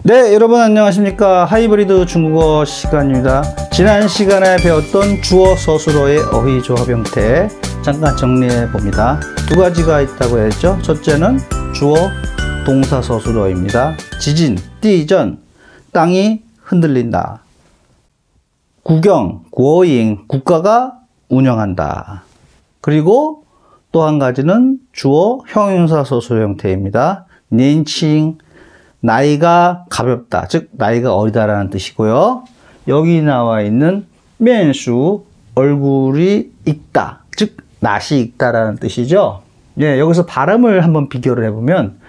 네, 여러분 안녕하십니까. 하이브리드 중국어 시간입니다. 지난 시간에 배웠던 주어 서술어의 어휘 조합 형태 잠깐 정리해 봅니다. 두 가지가 있다고 했죠. 첫째는 주어 동사 서술어입니다. 지진, 띠전, 땅이 흔들린다. 국영, 구어잉, 국가가 운영한다. 그리고 또 한 가지는 주어 형용사 서술 형태입니다. 년칭, 나이가 가볍다, 즉 나이가 어리다라는 뜻이고요. 여기 나와 있는 면수, 얼굴이 익다, 즉 낯이 익다라는 뜻이죠. 예, 여기서 발음을 한번 비교를 해보면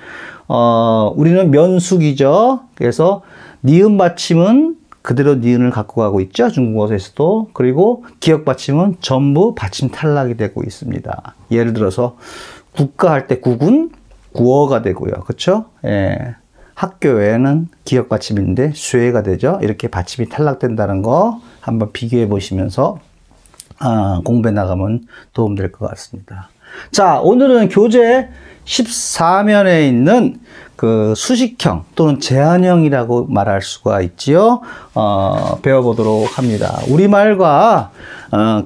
우리는 면숙이죠. 그래서 니은 받침은 그대로 니은을 갖고 가고 있죠. 중국어에서도. 그리고 기역 받침은 전부 받침 탈락이 되고 있습니다. 예를 들어서 국가 할 때 국은 구어가 되고요. 그렇죠? 예. 학교에는 기역 받침인데 쇠가 되죠. 이렇게 받침이 탈락된다는 거 한번 비교해 보시면서 공부해 나가면 도움될 것 같습니다. 자, 오늘은 교재 14면에 있는 그 수식형 또는 제한형이라고 말할 수가 있지요. 배워보도록 합니다. 우리말과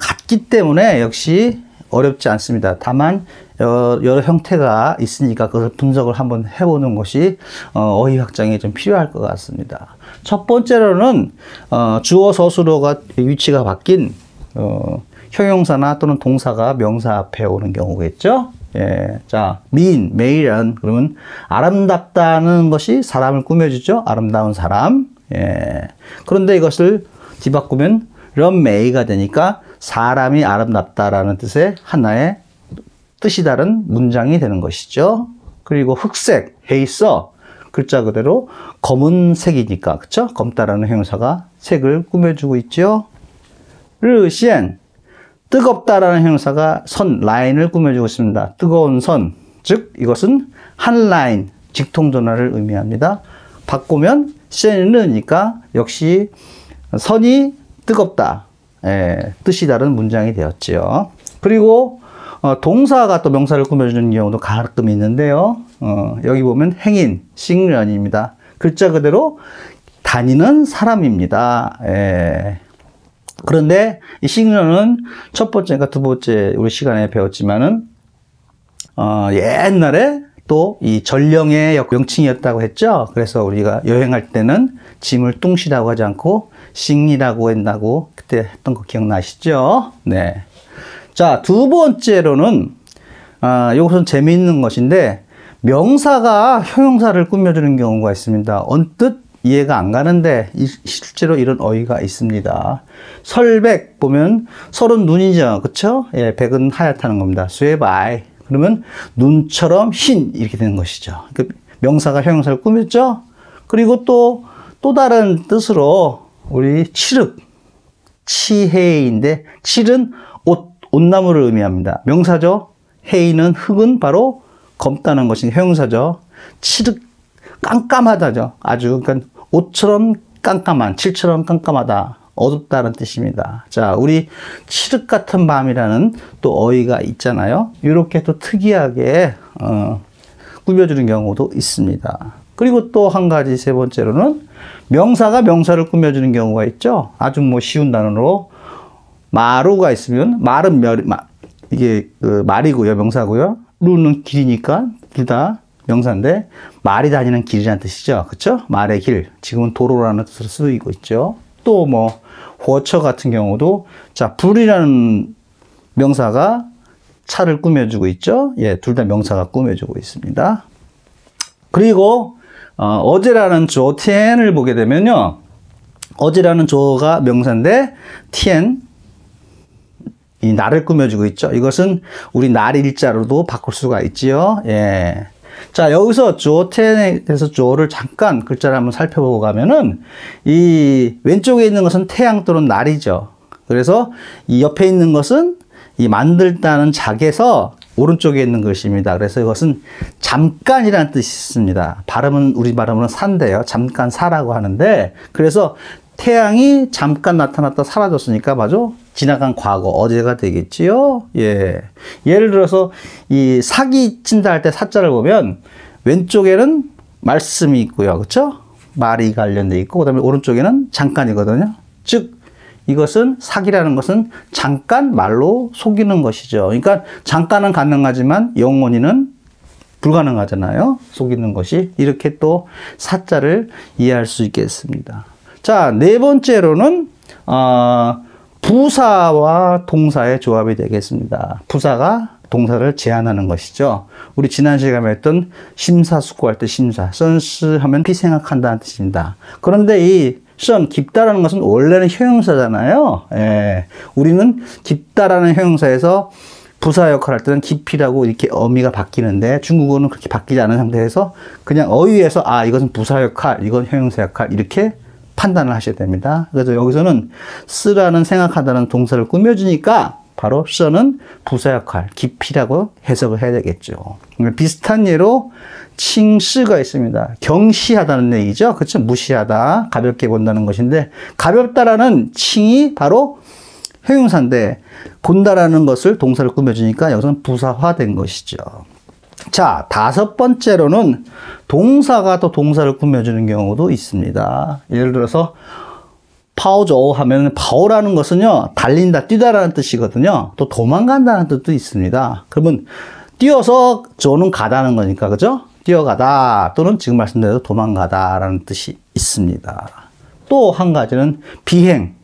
같기 때문에 역시 어렵지 않습니다. 다만 여러 형태가 있으니까 그것을 분석을 한번 해보는 것이 어휘 확장에 좀 필요할 것 같습니다. 첫 번째로는 주어 서술어가 위치가 바뀐 형용사나 또는 동사가 명사 앞에 오는 경우겠죠. 예, 자, 매일은 그러면 아름답다는 것이 사람을 꾸며주죠. 아름다운 사람. 예. 그런데 이것을 뒤바꾸면 런메이가 되니까 사람이 아름답다라는 뜻의 하나의 뜻이 다른 문장이 되는 것이죠. 그리고 흑색, 헤이서, 글자 그대로 검은색이니까, 그쵸? 검다라는 형용사가 색을 꾸며주고 있죠. 르시엔, 뜨겁다라는 형용사가 선, 라인을 꾸며주고 있습니다. 뜨거운 선, 즉 이것은 한 라인, 직통전화를 의미합니다. 바꾸면 시엔르니까 역시 선이 뜨겁다, 뜻이 다른 문장이 되었지요. 그리고 동사가 또 명사를 꾸며주는 경우도 가끔 있는데요. 여기 보면 행인, 싱련입니다. 글자 그대로 다니는 사람입니다. 그런데 이 싱련은 첫 번째가 두 번째 우리 시간에 배웠지만은 옛날에 또 이 전령의 명칭이었다고 했죠. 그래서 우리가 여행할 때는 짐을 뚱시라고 하지 않고 싱리라고 한다고 그때 했던 거 기억나시죠? 네. 자, 두 번째로는 이것은 재미있는 것인데 명사가 형용사를 꾸며주는 경우가 있습니다. 언뜻 이해가 안 가는데 실제로 이런 어휘가 있습니다. 설백 보면 설은 눈이죠. 그쵸? 예, 백은 하얗다는 겁니다. 쇠바이. 그러면 눈처럼 흰 이렇게 되는 것이죠. 그러니까 명사가 형용사를 꾸몄죠. 그리고 또 다른 뜻으로 우리 칠흑, 치해인데 칠은 옷나무를 의미합니다. 명사죠. 해이는 흙은 바로 검다는 것이 형용사죠. 칠흑, 깜깜하다죠. 아주 그러니까 옷처럼 깜깜한, 칠처럼 깜깜하다, 어둡다는 뜻입니다. 자, 우리 칠흑 같은 밤이라는 또 어휘가 있잖아요. 이렇게 또 특이하게 꾸며주는 경우도 있습니다. 그리고 또 한 가지 세 번째로는 명사가 명사를 꾸며주는 경우가 있죠. 아주 쉬운 단어로 마루가 있으면 말은 이게 말이고요, 명사고요. 루는 길이니까 둘 다 명사인데 말이 다니는 길이라는 뜻이죠. 그렇죠? 말의 길. 지금은 도로라는 뜻으로 쓰이고 있죠. 또 호처 같은 경우도 자, 불이라는 명사가 차를 꾸며주고 있죠. 예, 둘 다 명사가 꾸며주고 있습니다. 그리고 어제라는 조 티엔을 보게 되면요. 어제라는 조가 명사인데 티엔 이 날을 꾸며주고 있죠. 이것은 우리 날 일자로도 바꿀 수가 있지요. 예. 자, 여기서 조텐에 대해서 조를 잠깐 글자를 한번 살펴보고 가면은 이 왼쪽에 있는 것은 태양 또는 날이죠. 그래서 이 옆에 있는 것은 이 만들다는 작에서 오른쪽에 있는 것입니다. 그래서 이것은 잠깐이라는 뜻이 있습니다. 발음은 우리 발음으로는 산데요. 잠깐 사라고 하는데 그래서 태양이 잠깐 나타났다 사라졌으니까 맞아? 지나간 과거, 어제가 되겠지요? 예. 예를 들어서 이 사기 친다 할 때 사자를 보면 왼쪽에는 말씀이 있고요. 그쵸? 말이 관련돼 있고, 그 다음에 오른쪽에는 잠깐이거든요. 즉, 이것은 사기라는 것은 잠깐 말로 속이는 것이죠. 그러니까 잠깐은 가능하지만 영원히는 불가능하잖아요. 속이는 것이. 이렇게 또 사자를 이해할 수 있겠습니다. 자, 네 번째로는 부사와 동사의 조합이 되겠습니다. 부사가 동사를 제한하는 것이죠. 우리 지난 시간에 했던 심사숙고할 때 심사, 선스 하면 피생각한다는 뜻입니다. 그런데 이 선, 깊다라는 것은 원래는 형용사잖아요. 예. 우리는 깊다라는 형용사에서 부사 역할을 할 때는 깊이라고 이렇게 어미가 바뀌는데 중국어는 그렇게 바뀌지 않은 상태에서 그냥 어휘에서 이것은 부사 역할, 이건 형용사 역할 이렇게 판단을 하셔야 됩니다. 그래서 여기서는 쓰라는 생각하다는 동사를 꾸며주니까 바로 써는 부사 역할, 깊이라고 해석을 해야 되겠죠. 비슷한 예로 칭스가 있습니다. 경시하다는 얘기죠. 그렇죠? 무시하다, 가볍게 본다는 것인데 가볍다라는 칭이 바로 형용사인데 본다라는 것을 동사를 꾸며주니까 여기서는 부사화된 것이죠. 자, 다섯 번째로는 동사가 또 동사를 꾸며주는 경우도 있습니다. 예를 들어서 파오조 하면 파오라는 것은요, 달린다, 뛰다라는 뜻이거든요. 또 도망간다는 뜻도 있습니다. 그러면 뛰어서 조는 가다는 거니까, 그죠? 뛰어가다 또는 지금 말씀드린 도망가다라는 뜻이 있습니다. 또 한 가지는 비행,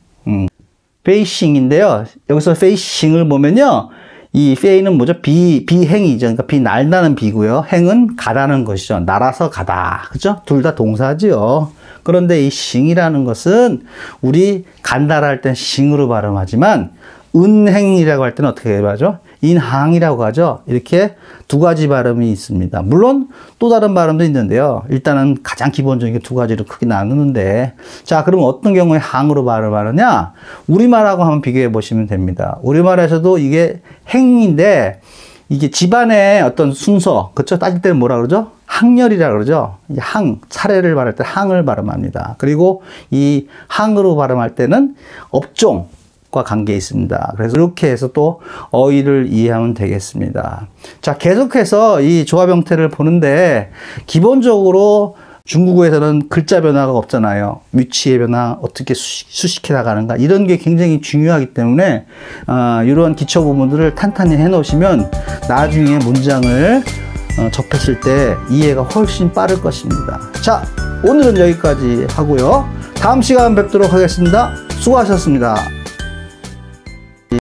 페이싱인데요. 여기서 페이싱을 보면요, 이 페이는 뭐죠? 비행이죠. 그러니까 비 날다는 비고요. 행은 가다는 것이죠. 날아서 가다. 그죠? 둘 다 동사지요. 그런데 이 싱이라는 것은 우리 간다라 할 땐 싱으로 발음하지만 은행이라고 할 때는 어떻게 발음하죠? 인항이라고 하죠. 이렇게 두 가지 발음이 있습니다. 물론 또 다른 발음도 있는데요. 일단은 가장 기본적인 두 가지로 크게 나누는데, 자, 그럼 어떤 경우에 항으로 발음하느냐? 우리말하고 한번 비교해 보시면 됩니다. 우리말에서도 이게 행인데 이게 집안의 어떤 순서, 그쵸? 따질 때는 뭐라 그러죠? 항렬이라 그러죠. 이 항, 차례를 발음할 때 항을 발음합니다. 그리고 이 항으로 발음할 때는 업종, 과 관계 있습니다. 그래서 이렇게 해서 또 어휘를 이해하면 되겠습니다. 자, 계속해서 이 조합 형태를 보는데 기본적으로 중국어에서는 글자 변화가 없잖아요. 위치의 변화, 어떻게 수식해 나가는가, 이런 게 굉장히 중요하기 때문에 이런 기초 부분들을 탄탄히 해 놓으시면 나중에 문장을 접했을 때 이해가 훨씬 빠를 것입니다. 자, 오늘은 여기까지 하고요. 다음 시간 뵙도록 하겠습니다. 수고하셨습니다.